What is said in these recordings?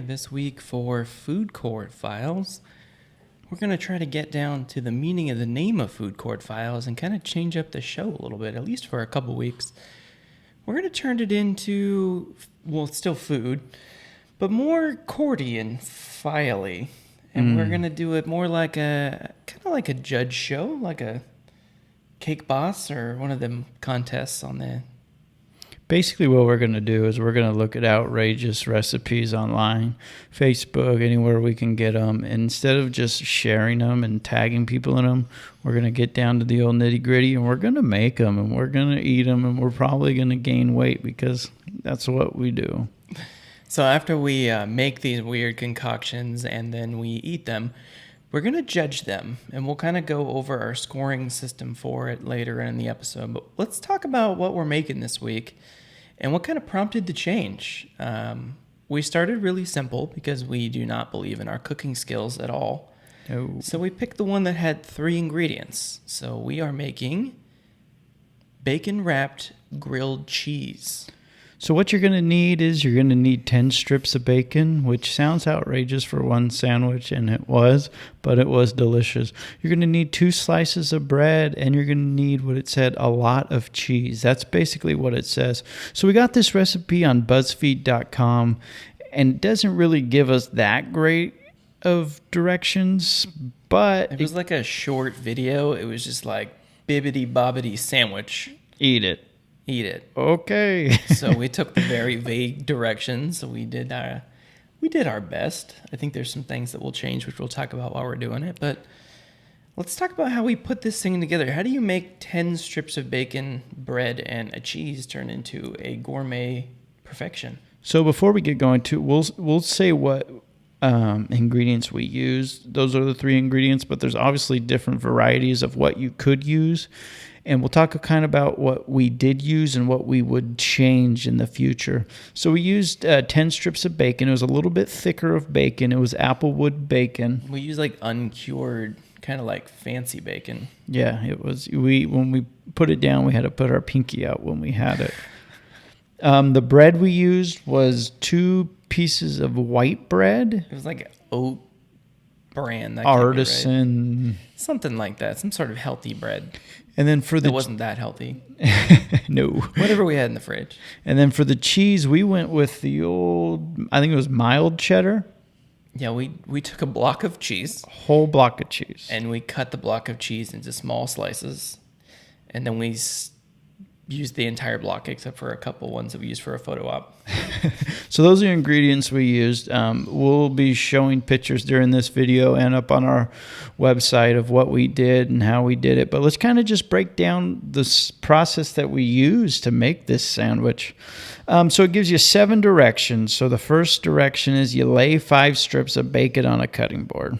this week for Food Court Files. We're going to try to get down to the meaning of the name of Food Court Files and kind of change up the show a little bit, at least for a couple weeks. We're going to turn it into, well, it's still food, but more courty and filey. And we're going to do it more like kind of like a judge show, like a Cake Boss or one of them contests on the... Basically, what we're going to do is we're going to look at outrageous recipes online, Facebook, anywhere we can get them. And instead of just sharing them and tagging people in them, we're going to get down to the old nitty gritty and we're going to make them and we're going to eat them and we're probably going to gain weight because that's what we do. So after we make these weird concoctions and then we eat them, we're going to judge them, and we'll kind of go over our scoring system for it later in the episode. But let's talk about what we're making this week and what kind of prompted the change. We started really simple because we do not believe in our cooking skills at all. Oh. So we picked the one that had 3 ingredients. So we are making bacon-wrapped grilled cheese. So what you're going to need is you're going to need 10 strips of bacon, which sounds outrageous for one sandwich, and it was, but it was delicious. You're going to need 2 slices of bread, and you're going to need what it said, a lot of cheese. That's basically what it says. So we got this recipe on BuzzFeed.com, and it doesn't really give us that great of directions, but... It was like a short video. It was just like, bibbity-bobbity sandwich. Eat it. Okay. So we took the very vague directions. So we did our best. I think there's some things that will change, which we'll talk about while we're doing it. But let's talk about how we put this thing together. How do you make 10 strips of bacon, bread, and a cheese turn into a gourmet perfection? So before we get going to, we'll say what ingredients we use. Those are the 3 ingredients, but there's obviously different varieties of what you could use. And we'll talk kind of about what we did use and what we would change in the future. So we used 10 strips of bacon. It was a little bit thicker of bacon. It was Applewood bacon. We used like uncured, kind of like fancy bacon. Yeah, it was. When we put it down, we had to put our pinky out when we had it. The bread we used was 2 pieces of white bread. It was like oat brand. That Artisan. Right. Something like that. Some sort of healthy bread. And then for it wasn't that healthy. No. Whatever we had in the fridge. And then for the cheese, we went with the old, I think it was mild cheddar. Yeah, we took a block of cheese. A whole block of cheese. And we cut the block of cheese into small slices. And then we used the entire block except for a couple ones that we used for a photo op. So those are the ingredients we used. We'll be showing pictures during this video and up on our website of what we did and how we did it. But let's kind of just break down this process that we used to make this sandwich. So it gives you 7 directions. So the first direction is you lay 5 strips of bacon on a cutting board.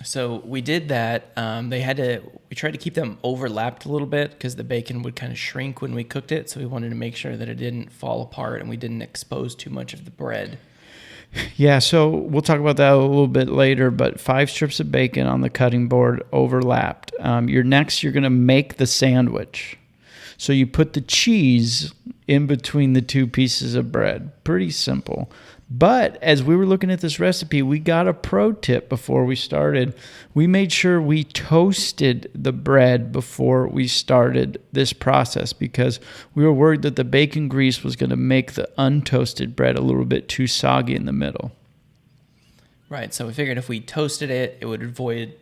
So we did that. We tried to keep them overlapped a little bit because the bacon would kind of shrink when we cooked it. So we wanted to make sure that it didn't fall apart and we didn't expose too much of the bread. Yeah, so we'll talk about that a little bit later, but 5 strips of bacon on the cutting board overlapped. You're going to make the sandwich. So you put the cheese in between the 2 pieces of bread. Pretty simple. But as we were looking at this recipe, we got a pro tip before we started. We made sure we toasted the bread before we started this process because we were worried that the bacon grease was going to make the untoasted bread a little bit too soggy in the middle. Right, so we figured if we toasted it, it would avoid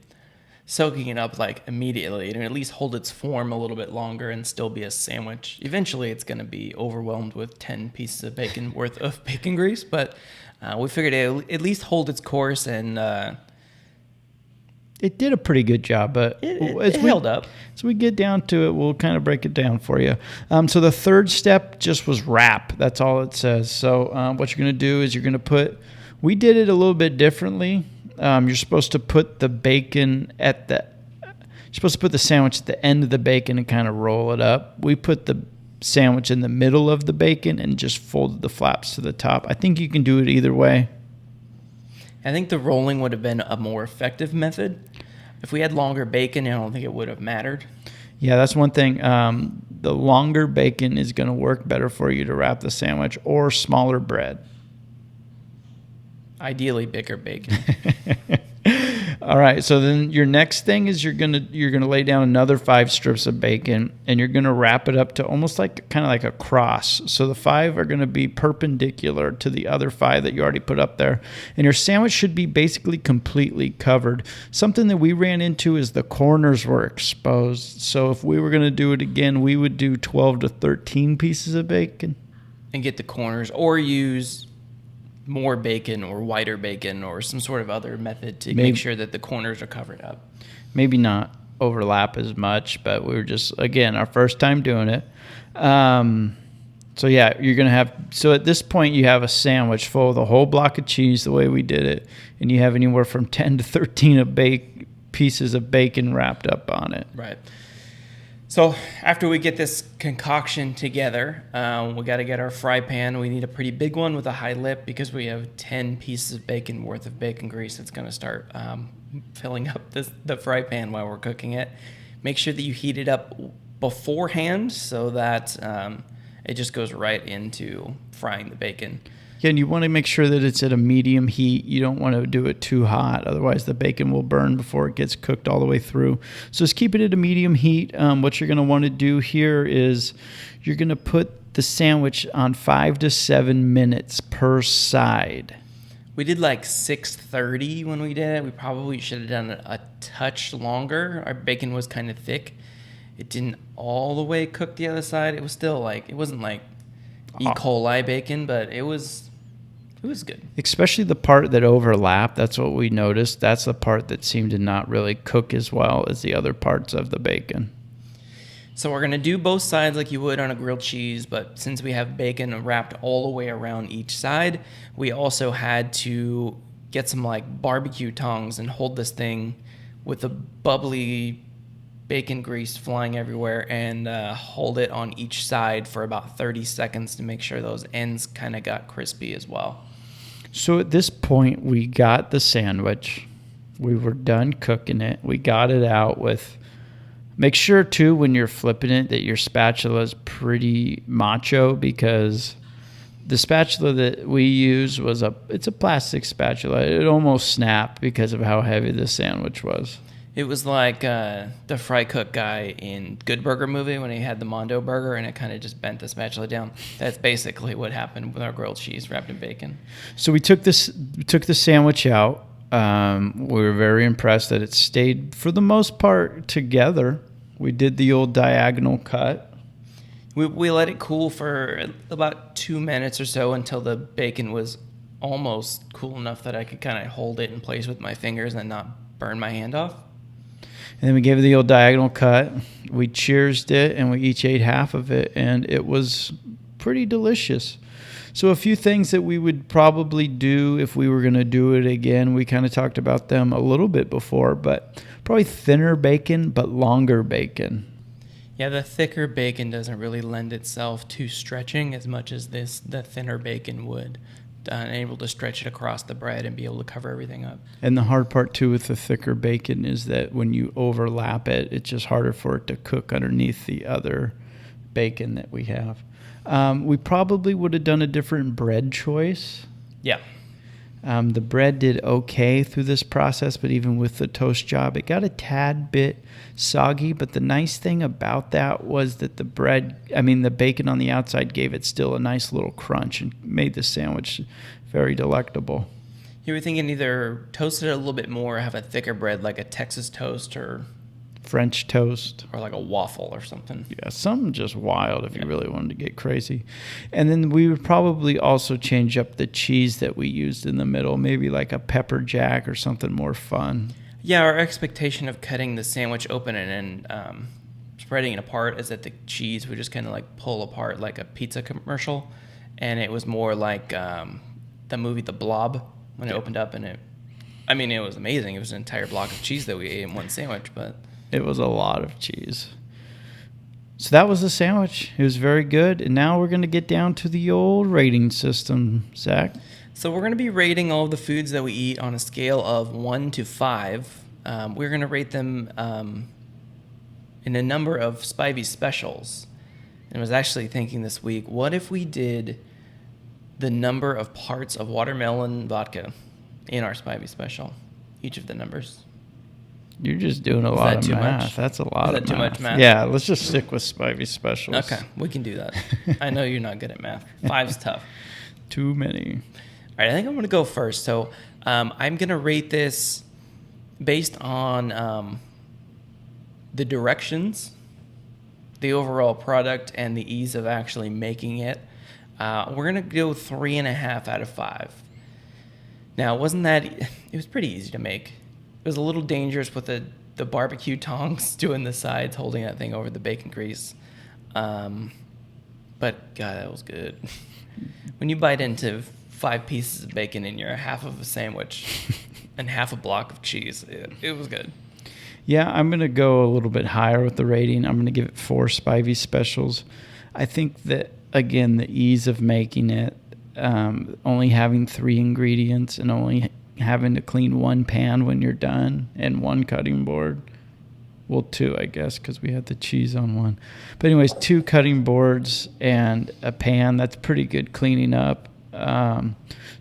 soaking it up like immediately and at least hold its form a little bit longer and still be a sandwich. Eventually it's going to be overwhelmed with 10 pieces of bacon worth of bacon grease, but we figured it would at least hold its course, and it did a pretty good job, but it held up. As we get down to it, we'll kind of break it down for you. So the third step just was wrap. That's all it says. So what you're going to do is you're going to we did it a little bit differently. You're supposed to put the bacon you're supposed to put the sandwich at the end of the bacon and kind of roll it up. We put the sandwich in the middle of the bacon and just folded the flaps to the top. I think you can do it either way. I think the rolling would have been a more effective method. If we had longer bacon, I don't think it would have mattered. Yeah, that's one thing. The longer bacon is going to work better for you to wrap the sandwich, or smaller bread. Ideally bigger bacon. All right, so then your next thing is you're gonna lay down another 5 strips of bacon, and you're gonna wrap it up to almost like kind of like a cross. So the 5 are gonna be perpendicular to the other 5 that you already put up there, and your sandwich should be basically completely covered. Something that we ran into is the corners were exposed. So if we were gonna do it again, we would do 12 to 13 pieces of bacon. And get the corners, or use more bacon or whiter bacon or some sort of other method to make sure that the corners are covered up. Maybe not overlap as much, but we were just, again, our first time doing it. So yeah, you're going to have, so at this point you have a sandwich full of the whole block of cheese the way we did it, and you have anywhere from 10 to 13 pieces of bacon wrapped up on it. Right. So after we get this concoction together, we got to get our fry pan. We need a pretty big one with a high lip because we have 10 pieces of bacon worth of bacon grease that's going to start filling up the fry pan while we're cooking it. Make sure that you heat it up beforehand so that it just goes right into frying the bacon. Yeah, and you want to make sure that it's at a medium heat. You don't want to do it too hot. Otherwise, the bacon will burn before it gets cooked all the way through. So just keep it at a medium heat. What you're going to want to do here is you're going to put the sandwich on 5 to 7 minutes per side. We did like 6:30 when we did it. We probably should have done it a touch longer. Our bacon was kind of thick. It didn't all the way cook the other side. It was still like, it wasn't like E. coli bacon, but it was good. Especially the part that overlapped. That's what we noticed. That's the part that seemed to not really cook as well as the other parts of the bacon. So we're going to do both sides like you would on a grilled cheese, but since we have bacon wrapped all the way around each side, we also had to get some like barbecue tongs and hold this thing with the bubbly bacon grease flying everywhere and hold it on each side for about 30 seconds to make sure those ends kind of got crispy as well. So at this point, we got the sandwich. We were done cooking it. We got it out with... Make sure, too, when you're flipping it, that your spatula is pretty macho, because the spatula that we use it's a plastic spatula. It almost snapped because of how heavy the sandwich was. It was like the fry cook guy in Good Burger movie when he had the Mondo burger and it kind of just bent the spatula down. That's basically what happened with our grilled cheese wrapped in bacon. So we took the sandwich out. We were very impressed that it stayed, for the most part, together. We did the old diagonal cut. We let it cool for about 2 minutes or so until the bacon was almost cool enough that I could kind of hold it in place with my fingers and not burn my hand off. And then we gave it the old diagonal cut. We cheersed it, and we each ate half of it, and it was pretty delicious. So a few things that we would probably do if we were going to do it again, we kind of talked about them a little bit before, but probably thinner bacon, but longer bacon. Yeah, the thicker bacon doesn't really lend itself to stretching as much as the thinner bacon would. Able to stretch it across the bread and be able to cover everything up. And the hard part, too, with the thicker bacon is that when you overlap it, it's just harder for it to cook underneath the other bacon that we have. We probably would have done a different bread choice. Yeah. The bread did okay through this process, but even with the toast job, it got a tad bit soggy. But the nice thing about that was that the bacon on the outside gave it still a nice little crunch and made the sandwich very delectable. You were thinking either toast it a little bit more or have a thicker bread like a Texas toast or French toast. Or like a waffle or something. Yeah, something just wild if you really wanted to get crazy. And then we would probably also change up the cheese that we used in the middle, maybe like a pepper jack or something more fun. Yeah, our expectation of cutting the sandwich open and spreading it apart is that the cheese would just kind of like pull apart like a pizza commercial. And it was more like the movie The Blob when it opened up, and it was amazing. It was an entire block of cheese that we ate in one sandwich, but... It was a lot of cheese. So that was the sandwich. It was very good. And now we're going to get down to the old rating system, Zach. So we're going to be rating all of the foods that we eat on a scale of 1 to 5. We're going to rate them in a number of Spivey specials. And I was actually thinking this week, what if we did the number of parts of watermelon vodka? in our Spivey special. Each of the numbers. You're just doing a Is lot that of too math. much? That's a lot Is of that too math. much math? Yeah, let's just stick with Spivey specials. Okay, we can do that. I know you're not good at math. 5's tough. Too many. All right, I think I'm going to go first. So I'm going to rate this based on the directions, the overall product, and the ease of actually making it. We're going to go 3.5 out of 5. Now, it was pretty easy to make. It was a little dangerous with the barbecue tongs doing the sides, holding that thing over the bacon grease. But, God, that was good. When you bite into 5 pieces of bacon and you're half of a sandwich and half a block of cheese, it was good. Yeah, I'm going to go a little bit higher with the rating. I'm going to give it 4 Spivey specials. I think that, again, the ease of making it, only having 3 ingredients and only having to clean 1 pan when you're done and 1 cutting board. Well, 2, I guess, because we had the cheese on 1. But anyways, 2 cutting boards and a pan. That's pretty good cleaning up. So I'm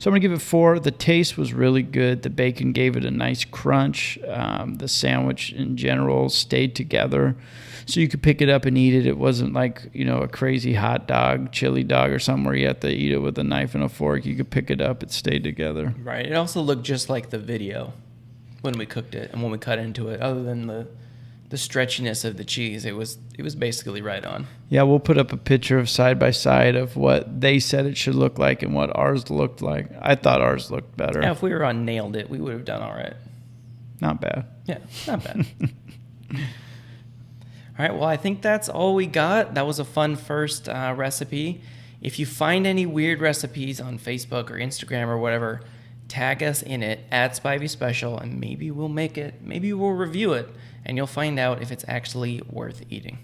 going to give it 4. The taste was really good. The bacon gave it a nice crunch. The sandwich in general stayed together. So you could pick it up and eat it. It wasn't like, a crazy hot dog, chili dog or something where you have to eat it with a knife and a fork. You could pick it up. It stayed together. Right. It also looked just like the video when we cooked it and when we cut into it. Other than the stretchiness of the cheese, it was basically right on. Yeah, we'll put up a picture of side by side of what they said it should look like and what ours looked like. I thought ours looked better. Now, if we were on Nailed It, we would have done all right. Not bad. Yeah, not bad. All right, well, I think that's all we got. That was a fun first recipe. If you find any weird recipes on Facebook or Instagram or whatever, tag us in it at Spivey Special, and maybe we'll make it. Maybe we'll review it, and you'll find out if it's actually worth eating.